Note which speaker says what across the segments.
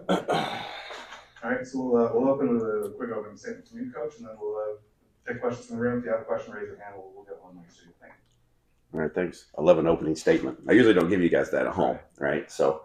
Speaker 1: All right, so we'll open with a quick opening statement from you, Coach, and then we'll take questions from the room. If you have a question, raise your hand. We'll get one next to you. Thank
Speaker 2: All right, thanks. I love an opening statement. I usually don't give you guys that at home, right? So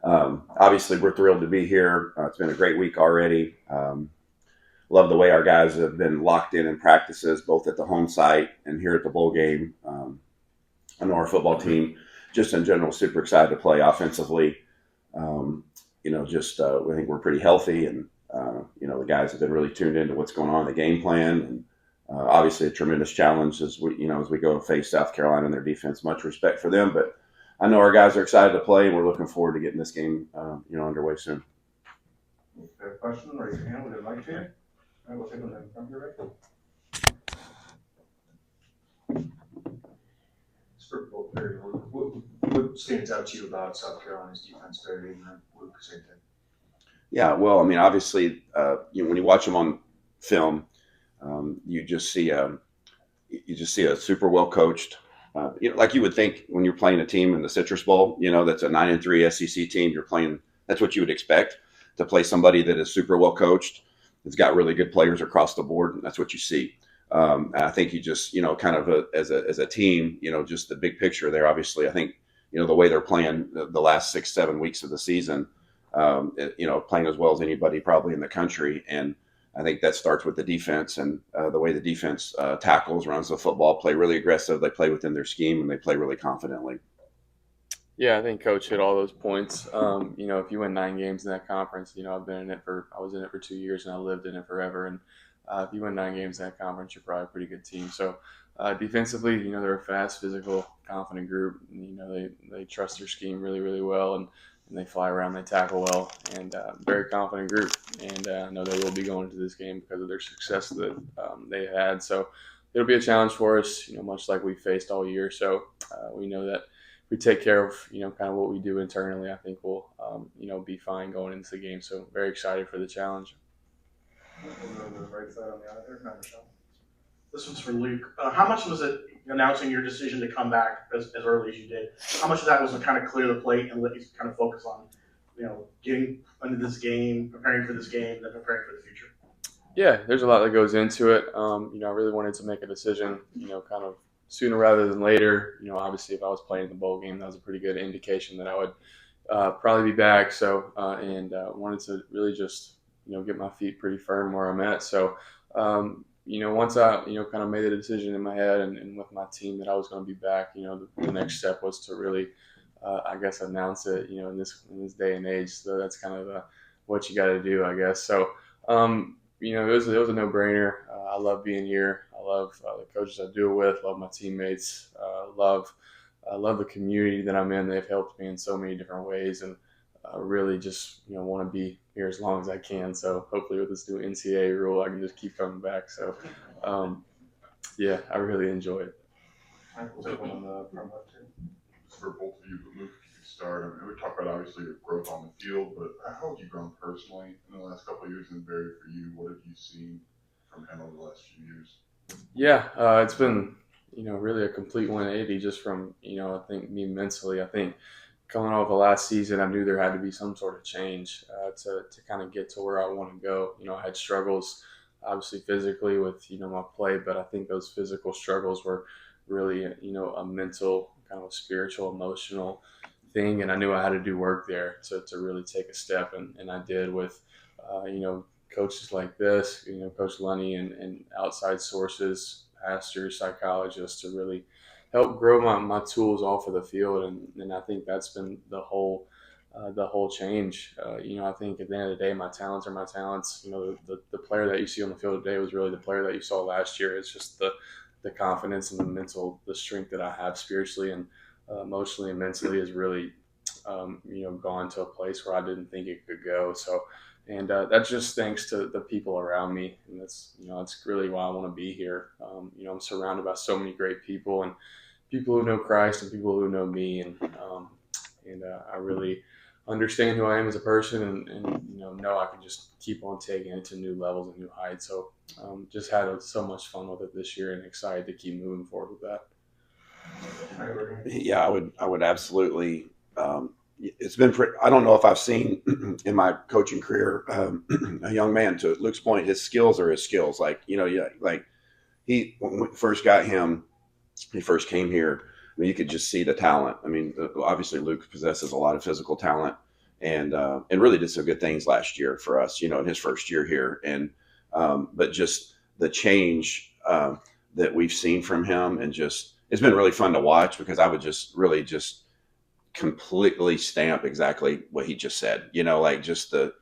Speaker 2: obviously we're thrilled to be here. It's been a great week already. Love the way our guys have been locked in practices, both at the home site and here at the bowl game. I know our football team, just in general, super excited to play offensively. I think we're pretty healthy, and the guys have been really tuned into what's going on in the game plan, and obviously a tremendous challenge as we go to face South Carolina and their defense. Much respect for them, but I know our guys are excited to play, and we're looking forward to getting this game underway soon.
Speaker 1: you. If you have a question, raise your hand. We'll get a mic to you. All right, we'll take one in front here, right?
Speaker 3: Super Bowl period. What stands out to you about South Carolina's defense, Barry, and Luke? Same thing.
Speaker 2: Yeah, well, I mean, obviously, when you watch them on film, you just see a super well coached. Like you would think when you're playing a team in the Citrus Bowl, that's a 9-3 SEC team. You're playing. That's what you would expect to play somebody that is super well coached. It's got really good players across the board, and that's what you see. And I think you just, kind of as a team, just the big picture there. Obviously, I think the way they're playing the last 6-7 weeks of the season, playing as well as anybody probably in the country. And I think that starts with the defense and the way the defense tackles, runs the football, play really aggressive. They play within their scheme and they play really confidently.
Speaker 4: Yeah, I think Coach hit all those points. If you win 9 games in that conference, I was in it for 2 years and I lived in it forever. And if you win 9 games in that conference, you're probably a pretty good team. So defensively, they're a fast, physical, confident group. They trust their scheme really, really well, and they fly around, they tackle well, and very confident group. And I know they will be going into this game because of their success that they had. So it'll be a challenge for us, much like we faced all year. So we know that if we take care of, kind of what we do internally, I think we'll, be fine going into the game. So very excited for the challenge.
Speaker 1: We'll go to the right side on the other there. Michelle.
Speaker 5: This one's for Luke. How much was it announcing your decision to come back as early as you did? How much of that was to kind of clear the plate and let you kind of focus on, getting into this game, preparing for this game, then preparing for the future?
Speaker 4: Yeah, there's a lot that goes into it. I really wanted to make a decision, kind of sooner rather than later. Obviously, if I was playing the bowl game, that was a pretty good indication that I would probably be back. So, wanted to really just, get my feet pretty firm where I'm at. So, once I, kind of made a decision in my head and with my team that I was going to be back, the next step was to really, announce it, in this day and age. So that's kind of what you got to do, I guess. So, it was a no-brainer. I love being here. I love the coaches I do it with. Love my teammates. I love the community that I'm in. They've helped me in so many different ways, and really just want to be here as long as I can. So hopefully with this new NCAA rule, I can just keep coming back. So yeah, I really enjoy it.
Speaker 1: All right, we'll take one on the front left here.
Speaker 6: For both of you, but Luke, if you could start. I mean, we talked about obviously your growth on the field, but how have you grown personally in the last couple of years? And Barry, for you, what have you seen from him over the last few years?
Speaker 4: Yeah, it's been really a complete 180 just from I think me mentally. I think coming off of last season, I knew there had to be some sort of change to kind of get to where I want to go. I had struggles, obviously physically with my play, but I think those physical struggles were really a mental, kind of a spiritual, emotional thing, and I knew I had to do work there to really take a step, and I did with coaches like this, Coach Lunney and outside sources, pastors, psychologists, to really help grow my tools off of the field, and I think that's been the whole change. I think at the end of the day, my talents are my talents. The player that you see on the field today was really the player that you saw last year. It's just the confidence and the strength that I have spiritually and emotionally and mentally is really, gone to a place where I didn't think it could go. So, and that's just thanks to the people around me, and that's really why I want to be here. I'm surrounded by so many great people and people who know Christ and people who know me, and I really understand who I am as a person, and know I can just keep on taking it to new levels and new heights. So just had so much fun with it this year, and excited to keep moving forward with that.
Speaker 2: Yeah, I would absolutely, it's been pretty, I don't know if I've seen in my coaching career a young man, to Luke's point, his skills are his skills. Like, yeah, like when we first got him, he first came here. I mean, you could just see the talent. I mean, obviously Luke possesses a lot of physical talent, and really did some good things last year for us, in his first year here. And but just the change that we've seen from him, and just it's been really fun to watch, because I would just really just completely stamp exactly what he just said. Like just the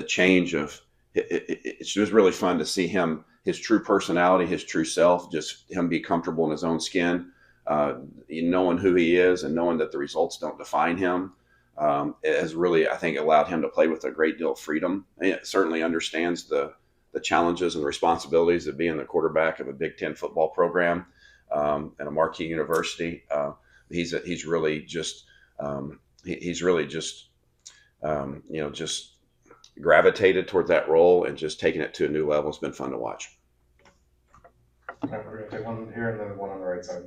Speaker 2: change of it was really fun to see him, his true personality, his true self, just him be comfortable in his own skin, knowing who he is and knowing that the results don't define him. It has really, I think, allowed him to play with a great deal of freedom. It certainly understands the challenges and the responsibilities of being the quarterback of a Big Ten football program at a marquee university. He's really just just gravitated toward that role and just taking it to a new level. It's been fun to watch.
Speaker 1: Okay, we're going to take one here and then one on the right side.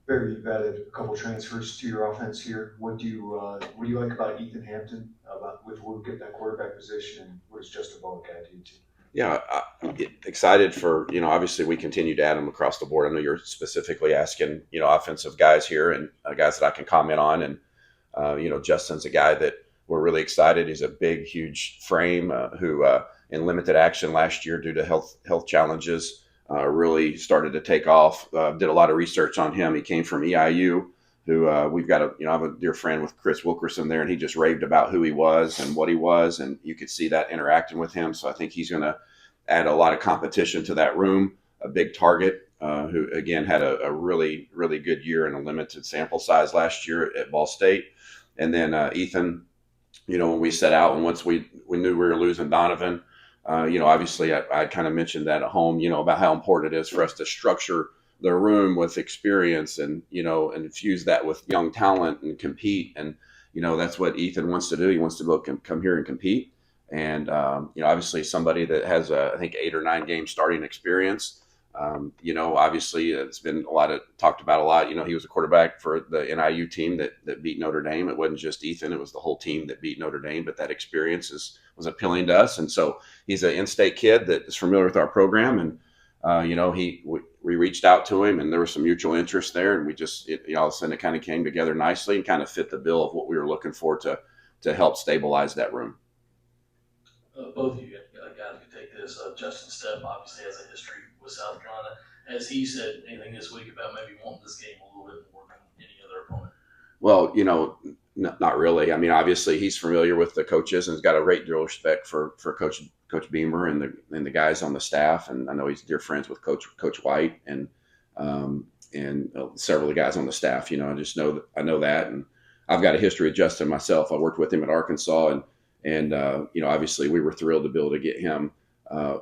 Speaker 3: Barry, you've added a couple transfers to your offense here. What do you like about Ethan Hampton, with Luke at that quarterback position, and what does Justin Bullock add to you too?
Speaker 2: Yeah, excited for, obviously we continue to add them across the board. I know you're specifically asking, offensive guys here, and guys that I can comment on. And, Justin's a guy that we're really excited. He's a big, huge frame who in limited action last year due to health challenges really started to take off. Did a lot of research on him. He came from EIU, who we've got I have a dear friend with Chris Wilkerson there, and he just raved about who he was and what he was, and you could see that interacting with him. So I think he's going to add a lot of competition to that room. A big target who again had a really, really good year in a limited sample size last year at Ball State. And then Ethan, when we set out and once we knew we were losing Donovan, obviously I kind of mentioned that at home, about how important it is for us to structure the room with experience and, and infuse that with young talent and compete. And, that's what Ethan wants to do. He wants to come here and compete. And, obviously somebody that has, I think 8 or 9 game starting experience. Obviously it's been talked about a lot. He was a quarterback for the NIU team that beat Notre Dame. It wasn't just Ethan, it was the whole team that beat Notre Dame, but that experience was appealing to us. And so he's an in-state kid that is familiar with our program. And, we reached out to him, and there was some mutual interest there. And we just, all of a sudden it kind of came together nicely and kind of fit the bill of what we were looking for to help stabilize that room.
Speaker 7: Both of you guys can take this. Justin Stepp obviously has a history with South Carolina. Has he said anything this week about maybe wanting this game a little bit more than any other opponent?
Speaker 2: Well, not really. I mean, obviously he's familiar with the coaches and has got a great deal of respect for Coach Beamer and the guys on the staff. And I know he's dear friends with Coach White and several of the guys on the staff. I know that, and I've got a history of Justin myself. I worked with him at Arkansas, and obviously we were thrilled to be able to get him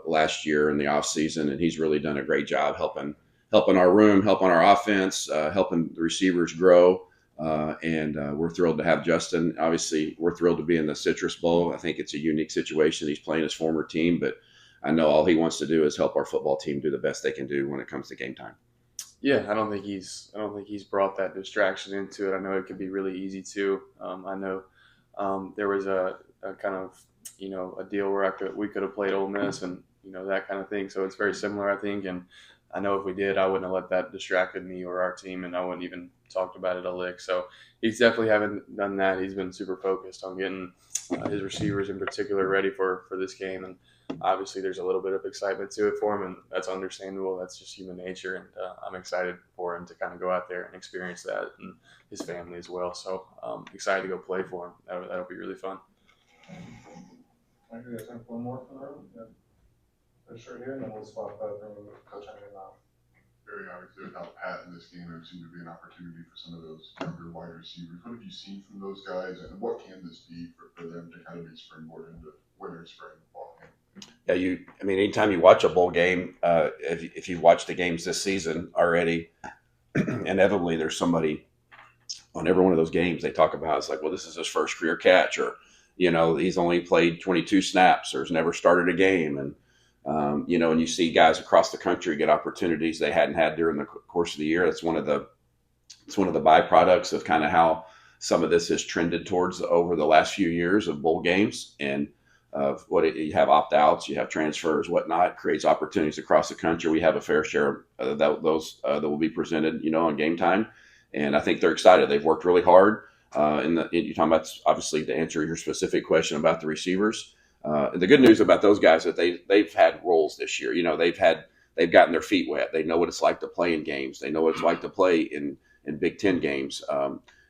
Speaker 2: last year in the off season, and he's really done a great job helping our room, helping our offense, helping the receivers grow. And we're thrilled to have Justin. Obviously, we're thrilled to be in the Citrus Bowl. I think it's a unique situation. He's playing his former team, but I know all he wants to do is help our football team do the best they can do when it comes to game time.
Speaker 4: Yeah, I don't think he's brought that distraction into it. I know it can be really easy too. I know there was a kind of a deal where we could have played Ole Miss and that kind of thing. So it's very similar, I think. And I know if we did, I wouldn't have let that distracted me or our team, and I wouldn't even talked about it a lick. So he's definitely haven't done that. He's been super focused on getting his receivers in particular ready for this game. And obviously there's a little bit of excitement to it for him, and that's understandable. That's just human nature. And I'm excited for him to kind of go out there and experience that, and his family as well. So excited to go play for him. That'll be really fun.
Speaker 1: I think there's time for one more from the room. Yeah. There's shirt here, and then we'll swap from Coach Henry now.
Speaker 6: Very obviously without Pat in this game, there seemed to be an opportunity for some of those younger wide receivers. What have you seen from those guys, and what can this be for them to kind of be springboard into winter spring ball game?
Speaker 2: Yeah, anytime you watch a bowl game, if you've watched the games this season already, inevitably there's somebody on every one of those games they talk about. It's like, well, this is his first career catch, or he's only played 22 snaps or has never started a game, and and you see guys across the country get opportunities they hadn't had during the course of the year. It's one of the byproducts of kind of how some of this has trended towards over the last few years of bowl games and you have opt-outs, you have transfers, whatnot, creates opportunities across the country. We have a fair share of those that will be presented, on game time. And I think they're excited. They've worked really hard. You're talking about, obviously, to answer your specific question about the receivers. The good news about those guys is that they've had roles this year. They've gotten their feet wet. They know what it's like to play in games. They know what it's like to play in Big Ten games.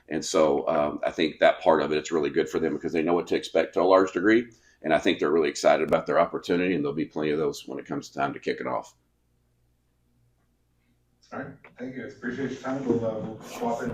Speaker 2: And so I think that part of it, it's really good for them because they know what to expect to a large degree. And I think they're really excited about their opportunity, and there'll be plenty of those when it comes time to kick it off.
Speaker 1: All right, thank you. Appreciate your time. We'll swap in